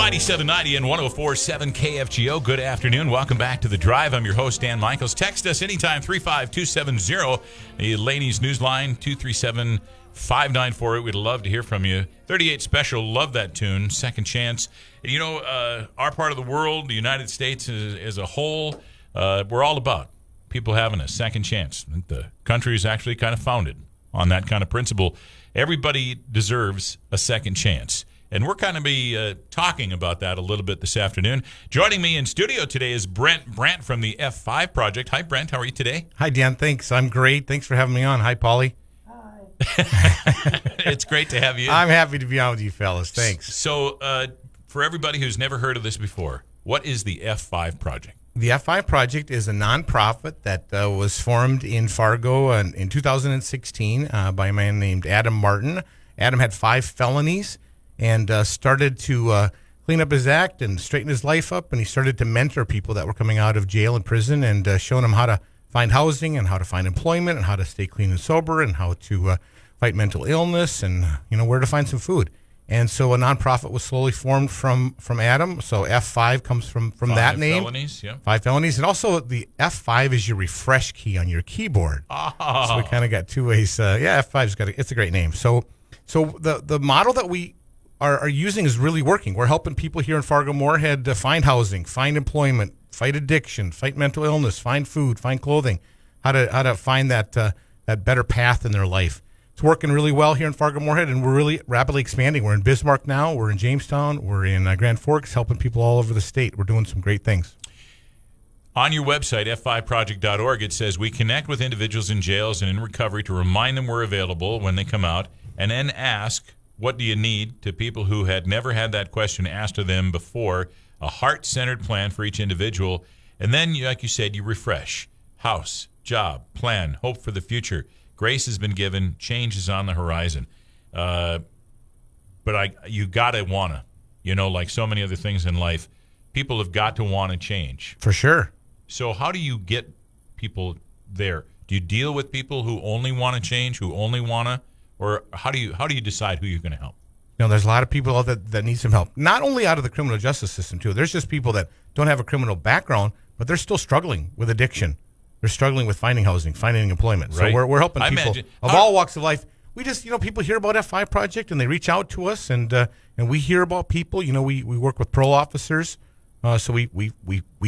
Mighty 790 and 104.7 KFGO. Good afternoon. Welcome back to The Drive. I'm your host, Dan Michaels. Text us anytime, 35270. The Laney's Newsline, 237-5948. We'd love to hear from you. 38 Special, love that tune, Second Chance. You know, our part of the world, the United States as a whole, we're all about people having a second chance. The country is actually kind of founded on that kind of principle. Everybody deserves a second chance. And we're going to be talking about that a little bit this afternoon. Joining me in studio today is Brent Brandt from the F5 Project. Hi, Brent. How are you today? Hi, Dan. Thanks. I'm great. Thanks for having me on. Hi, Paulie. Hi. It's great to have you. I'm happy to be on with you fellas. Thanks. So for everybody who's never heard of this before, what is the F5 Project? The F5 Project is a nonprofit that was formed in Fargo in 2016 by a man named Adam Martin. Adam had 5 felonies and started to clean up his act and straighten his life up, and he started to mentor people that were coming out of jail and prison and showing them how to find housing and how to find employment and how to stay clean and sober and how to fight mental illness and, you know, where to find some food. And so a nonprofit was slowly formed from Adam. So F5 comes from that name. 5 felonies, yeah. 5 felonies. And also the F5 is your refresh key on your keyboard. Oh. So we kind of got 2 ways. F5's it's a great name. So the model that we are using is really working. We're helping people here in Fargo-Moorhead to find housing, find employment, fight addiction, fight mental illness, find food, find clothing, how to find that better path in their life. It's working really well here in Fargo-Moorhead, and we're really rapidly expanding. We're in Bismarck now. We're in Jamestown. We're in Grand Forks, helping people all over the state. We're doing some great things. On your website, f5project.org, it says, we connect with individuals in jails and in recovery to remind them we're available when they come out, and then ask, what do you need, to people who had never had that question asked of them before, a heart-centered plan for each individual. And then, like you said, you refresh. House, job, plan, hope for the future. Grace has been given. Change is on the horizon. But you got to want to. You know, like so many other things in life, people have got to want to change. For sure. So how do you get people there? Do you deal with people who only want to change, who only want to? Or how do you decide who you're going to help? You know, there's a lot of people out there that need some help. Not only out of the criminal justice system, too. There's just people that don't have a criminal background, but they're still struggling with addiction. They're struggling with finding housing, finding employment. Right. So we're helping people of all walks of life. We just, people hear about F5 Project and they reach out to us, and we hear about people. You know, we work with parole officers, so we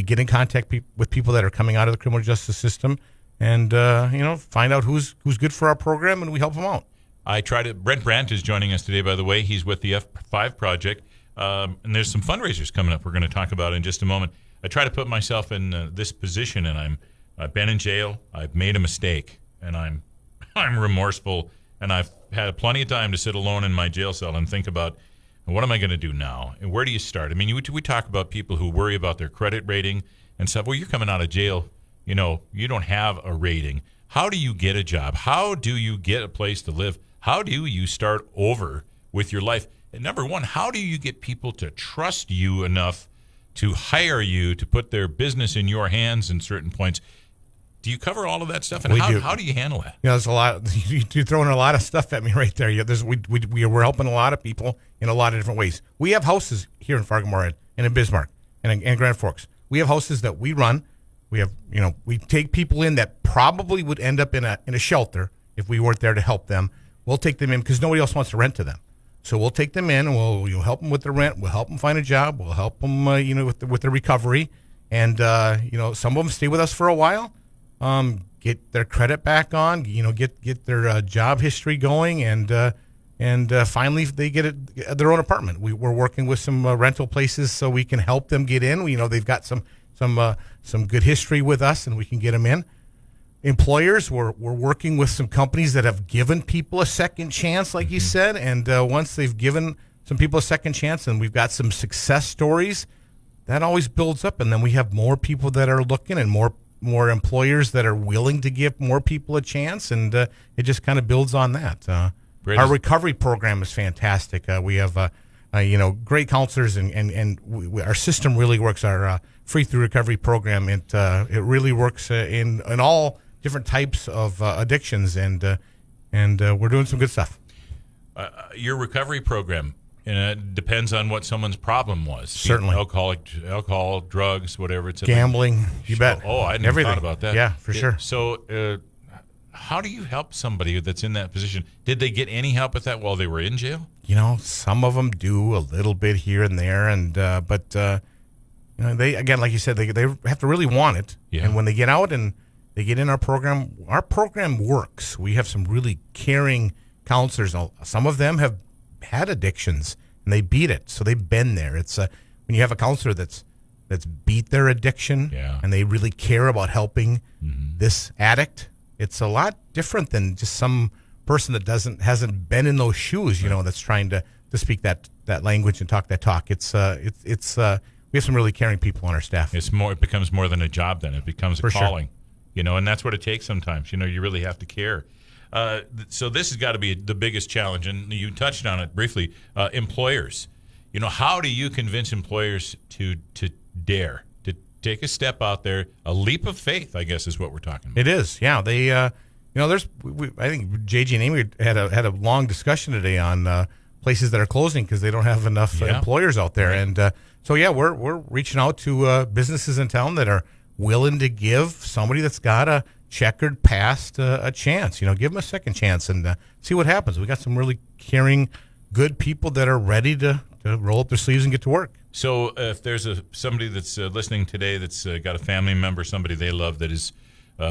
get in contact with people that are coming out of the criminal justice system, and find out who's good for our program, and we help them out. Brent Brandt is joining us today, by the way. He's with the F5 Project, and there's some fundraisers coming up we're going to talk about in just a moment. I try to put myself in this position, and I've been in jail. I've made a mistake, and I'm remorseful, and I've had plenty of time to sit alone in my jail cell and think about, what am I going to do now? And where do you start? I mean, we talk about people who worry about their credit rating and stuff. Well, you're coming out of jail. You know, you don't have a rating. How do you get a job? How do you get a place to live? How do you start over with your life? And number one, how do you get people to trust you enough to hire you, to put their business in your hands in certain points? Do you cover all of that stuff? And how do you handle that? You know, there's a lot. You're throwing a lot of stuff at me right there. We're helping a lot of people in a lot of different ways. We have houses here in Fargo-Moorhead and in Bismarck and in Grand Forks. We have houses that we run. We have, we take people in that probably would end up in a shelter if we weren't there to help them. We'll take them in because nobody else wants to rent to them. So we'll take them in and we'll help them with the rent. We'll help them find a job. We'll help them, with the recovery. And, some of them stay with us for a while, get their credit back on, get their job history going. And finally they get their own apartment. We're working with some rental places so we can help them get in. They've got some good history with us and we can get them in. Employers, we're working with some companies that have given people a second chance, like you said, and once they've given some people a second chance and we've got some success stories, that always builds up, and then we have more people that are looking and more employers that are willing to give more people a chance, and it just kind of builds on that. Our recovery program is fantastic. We have great counselors, and our system really works. Our free through recovery program, it really works in all different types of addictions, and we're doing some good stuff. Your recovery program, And it depends on what someone's problem was. Certainly. Alcohol, drugs, whatever. It's Gambling, you bet. Oh, I hadn't Everything. thought about that. Yeah, for sure. So how do you help somebody that's in that position? Did they get any help with that while they were in jail? Some of them do a little bit here and there, and but they, again, like you said, they have to really want it. Yeah. And when they get out and they get in our program works. We have some really caring counselors. Some of them have had addictions and they beat it, so they've been there. It's when you have a counselor that's beat their addiction, yeah, and they really care about helping this addict. It's a lot different than just some person that hasn't been in those shoes, that's trying to speak that language and talk that talk. It's we have some really caring people on our staff. It becomes more than a job then. It becomes a For calling, and that's what it takes sometimes. You really have to care. So this has got to be the biggest challenge, and you touched on it briefly. Employers, how do you convince employers to dare to take a step out there, a leap of faith, I guess is what we're talking about. It is, yeah. They, I think JJ and Amy had a long discussion today on places that are closing because they don't have enough employers out there, and so we're reaching out to businesses in town that are willing to give somebody that's got a checkered past a chance. Give them a second chance and see what happens. We got some really caring, good people that are ready to roll up their sleeves and get to work. So if there's somebody that's listening today that's got a family member, somebody they love that is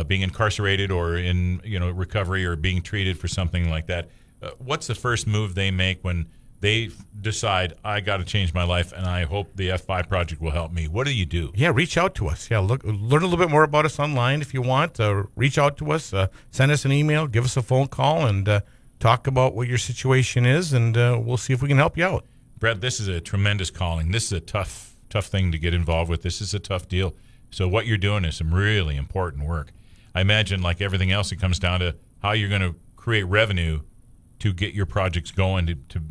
being incarcerated or in recovery or being treated for something like that, what's the first move they make when they decide, I got to change my life and I hope the F5 project will help me? What do you do? Yeah, reach out to us. Yeah, learn a little bit more about us online if you want. Reach out to us, send us an email, give us a phone call, and talk about what your situation is, and we'll see if we can help you out. Brett, this is a tremendous calling. This is a tough thing to get involved with. This is a tough deal. So what you're doing is some really important work. I imagine, like everything else, it comes down to how you're going to create revenue to get your projects going, to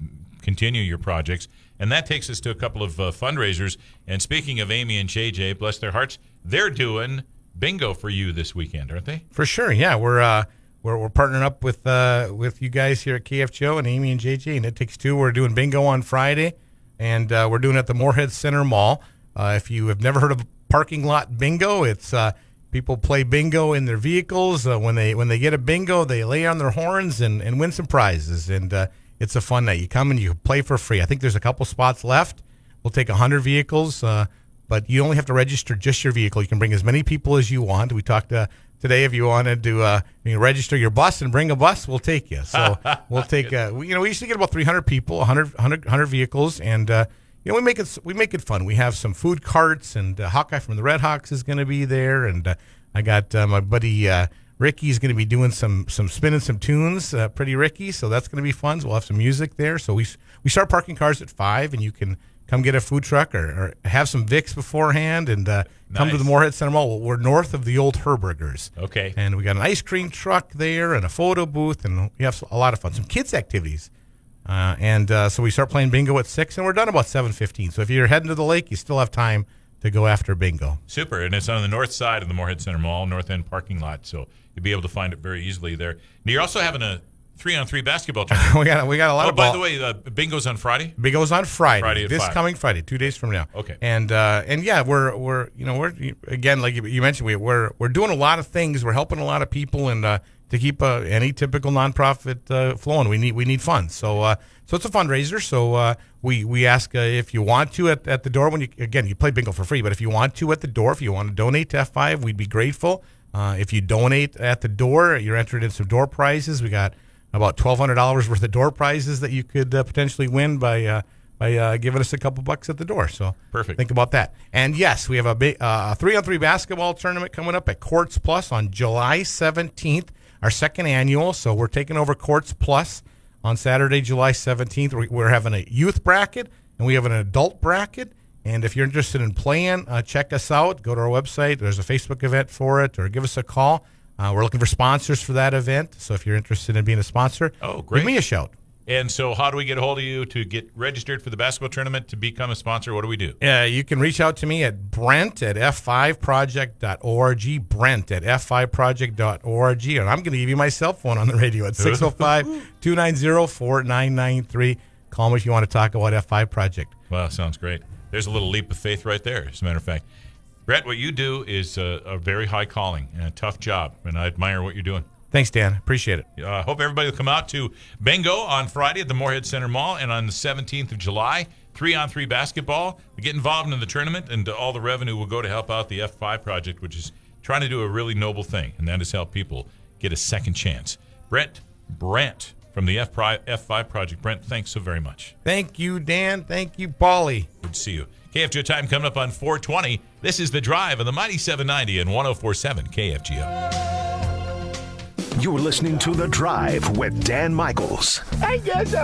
continue your projects. And that takes us to a couple of fundraisers. And speaking of Amy and JJ, bless their hearts, they're doing bingo for you this weekend, aren't they? For sure, yeah. We're partnering up with you guys here at KFGO and Amy and JJ, and It Takes Two. We're doing bingo on Friday, and we're doing it at the Moorhead Center Mall. If you have never heard of parking lot bingo, it's people play bingo in their vehicles. When they get a bingo, they lay on their horns and win some prizes, and it's a fun night. You come and you play for free. I think there's a couple spots left. We'll take 100 vehicles, but you only have to register just your vehicle. You can bring as many people as you want. We talked today, if you wanted to register your bus and bring a bus, we'll take you. So we'll take. We usually get about 300 people, 100 vehicles, and we make it fun. We have some food carts, and Hawkeye from the Red Hawks is going to be there, and I got my buddy Ricky's going to be doing some spinning some tunes, Pretty Ricky. So that's going to be fun. So we'll have some music there. So we start parking cars at 5, and you can come get a food truck or have some Vicks beforehand and come to the Moorhead Center Mall. We're north of the old Herbergers. Okay. And we got an ice cream truck there and a photo booth, and we have a lot of fun. Some kids' activities. So we start playing bingo at 6, and we're done about 7:15. So if you're heading to the lake, you still have time to go after bingo. Super. And it's on the north side of the Moorhead Center Mall, north end parking lot. So you'll be able to find it very easily there. Now, you're also having a 3-on-3 basketball tournament. we got a lot of by ball. the way, bingo's on Friday? Bingo's on Friday. Friday at this 5. Coming Friday, 2 days from now. Okay. And yeah, we're again, like you mentioned, we're doing a lot of things. We're helping a lot of people, and to keep any typical nonprofit flowing, we need funds. So it's a fundraiser. So we ask if you want to at the door when you play bingo for free, but if you want to at the door, if you want to donate to F5, we'd be grateful. If you donate at the door, you're entered in some door prizes. We got about $1,200 worth of door prizes that you could potentially win by giving us a couple bucks at the door. So perfect. Think about that. And yes, we have a big 3-on-3 basketball tournament coming up at Courts Plus on July 17th, our second annual. So we're taking over Courts Plus on Saturday, July 17th. We're having a youth bracket and we have an adult bracket. And if you're interested in playing, check us out. Go to our website. There's a Facebook event for it, or give us a call. We're looking for sponsors for that event. So if you're interested in being a sponsor, give me a shout. And so how do we get a hold of you to get registered for the basketball tournament, to become a sponsor? What do we do? You can reach out to me at brent@f5project.org, brent@f5project.org. And I'm going to give you my cell phone on the radio at 605-290-4993. Call me if you want to talk about F5 project. Wow, sounds great. There's a little leap of faith right there, as a matter of fact. Brett, what you do is a very high calling and a tough job, and I admire what you're doing. Thanks, Dan. Appreciate it. I hope everybody will come out to Bingo on Friday at the Moorhead Center Mall, and on the 17th of July, 3-on-3 basketball. Get involved in the tournament, and all the revenue will go to help out the F5 project, which is trying to do a really noble thing, and that is help people get a second chance. Brett Brandt from the F5 project. Brent, thanks so very much. Thank you, Dan. Thank you, Paulie. Good to see you. KFGO time coming up on 420. This is The Drive on the Mighty 790 and 104.7 KFGO. You're listening to The Drive with Dan Michaels. I guess so.